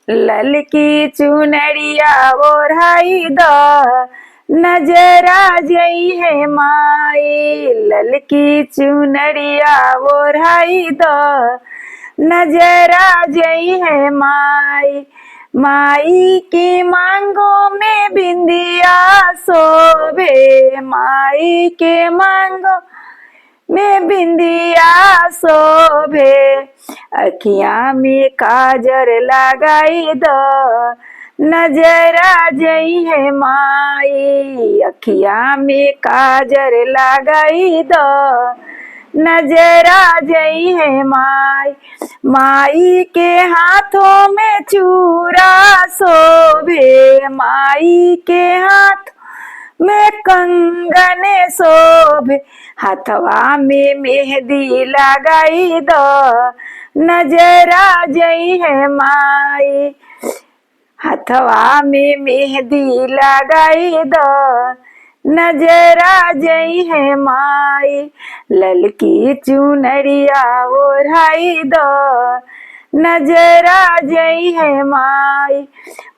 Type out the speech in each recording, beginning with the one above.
ललकी चुनरिया ओढ़ाई द नजरा जई है माई। ललकी चुनरिया ओढ़ाई द नजरा जई है माई। माई की मांगों में बिंदिया शोभे, माई के मांगों में बिंदिया शोभे। अखियां में काजर लगाई द नजरा जई है माई। अखियां में काजर लगाई द नजरा जई है माई। माई के हाथों में चूड़ा शोभे, माई के हाथ में कंगन शोभे। हाथवा में मेहंदी लगाई द नजरा जई है माई। हाथवा में मेहंदी लगाई द नजरा जई है माई। ललकी चुनरिया ओढ़ाई द नजरा जई है माई।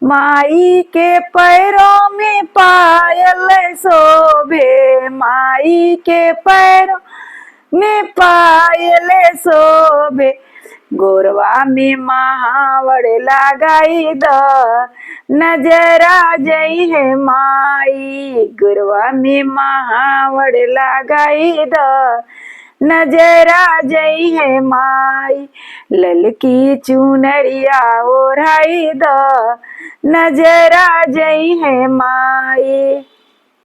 माई के पैरों में पायल शोभे, माई के पैरों में पायल शोभे। गोरवा में महावर लगाई द नजरा जई है माई। गोरवा में महावर लगाई द नजरा जई है माई। ललकी चुनरिया ओढ़ाई द नजरा जई है माई।